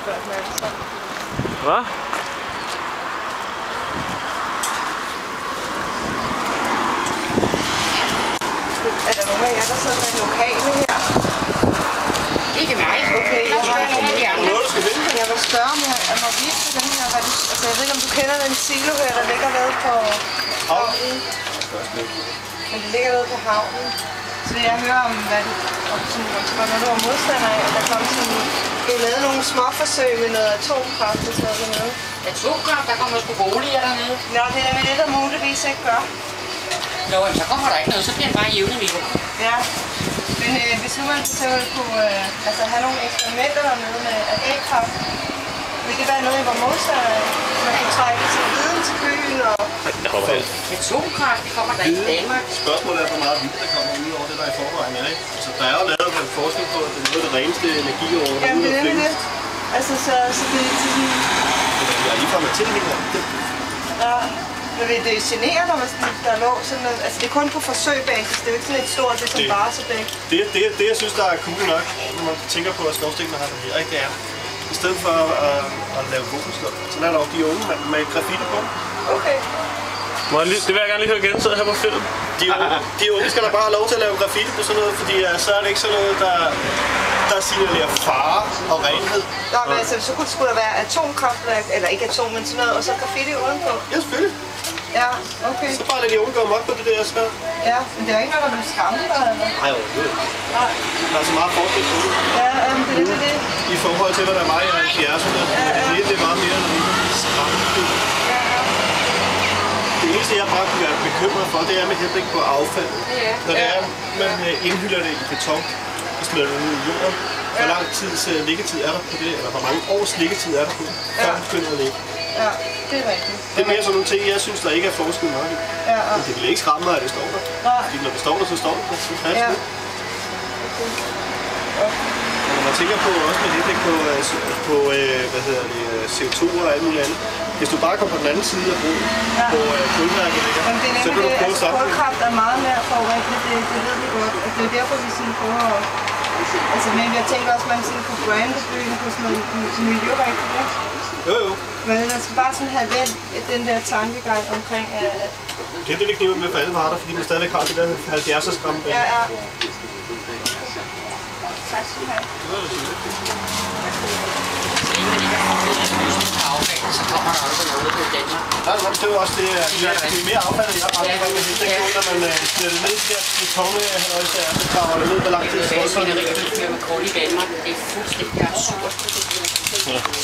før den alle sammen. Hvad? Er der nogen af jer, der sidder med lokale her? Ikke mig. Okay, jeg tror, de andre. jeg vil spørge, om jeg må vise den her. Altså, jeg ved ikke, om du kender den silo her, der ligger nede på havnen. Men det ligger nede på havnen. Så vil jeg høre om, hvad det var noget, du var modstander af. Der kom sådan, du lavede nogle små forsøg med noget atomkraft og sådan noget dernede. Atomkraft, der kommer sgu boliger dernede. Nå, det er med det, der muligvis ikke gør. Jo, så kommer der ikke noget, så bliver det bare jævne niveau. Ja, men hvis nu man for eksempel kunne have nogle eksperimenter dernede med atomkraft, vil det være noget, I var modstander af? Man kunne trække til viden til byen og... Atomkraft, det kommer der i Danmark. Spørgsmålet er, hvor meget vildt der kommer ud over det, der i forvejen er, ikke? Altså, der er jo lavet en forskning på, at det er noget af det reneste energi over det. Jamen, det er det. Altså, så det er sådan... Jeg er ligefrem med tilhænger. Ja. Men vil det genere dig, hvis der lå sådan noget? Altså, det er kun på forsøgbasis. Det er jo ikke sådan et stort, det er som Barsebæk. Det, jeg synes, der er cool nok, når man tænker på, at skovstikkene har det her, ikke? Det er, i stedet for at lave bogenslår, så er der jo de unge med graffiti på. Okay. Det vil jeg gerne lige høre igen, sidde her på film. De unge skal da bare have lov til at lave graffiti på sådan noget, fordi så er det ikke sådan noget, der signalerer fare og renhed. Nå, men altså, så skulle der være atomkraftværk, eller ikke atom, men sådan noget, og så graffiti udenpå. Ja, selvfølgelig. Ja, okay. Så bare lad de unge komme op på det der svært. Ja, men det er jo ikke noget, der bliver skræmmet, eller? Nej, overhovedet ikke. Nej. Der er så meget forskel på det. Ja, det er det. I forhold til, hvad der var i 70'erne. Det er meget mere end det skræmmende. Det eneste, jeg bare kunne være bekymret for, det er med henblik på affald. Når det er, man indhylder det i beton og smider det ud i jorden. Hvor lang tids liggetid er der på det, eller hvor mange års liggetid er der på det, før det begynder at ligge. Ja, det er rigtigt. Det er mere sådan nogle ting, jeg synes, der ikke er forsket nok i. Ja. Men det vil ikke skræmme mig, at det står der. Fordi når det står der, så står det. Så fast det. Og når man tænker på, også med henblik på CO2 og alt muligt andet. Hvis du bare kommer på den anden side af broen, hvor kulværket ligger, så kan du prøve at stoppe det. Kulkraft er meget mere forurenet, det ved vi godt. Altså, det er derfor, vi sådan prøver at... Altså, men jeg tænker også, at man sådan kunne brande byen på sådan noget miljørigtigt. Jo. Men man skal bare sådan have vendt den der tankegang omkring... Det er det, vi kniver med for alle parter, fordi man stadigvæk har det der 70'er skræmme. Ja. Tak skal du have. Så kommer der også noget på Danmark. Det er jo også det, mere affald, jeg har med det. Det er når man smider det ned til de tunge højsager, så kommer det ned på lang tid. Det er svineri, der kører med kul i Danmark. Det er fuldstændig absurd.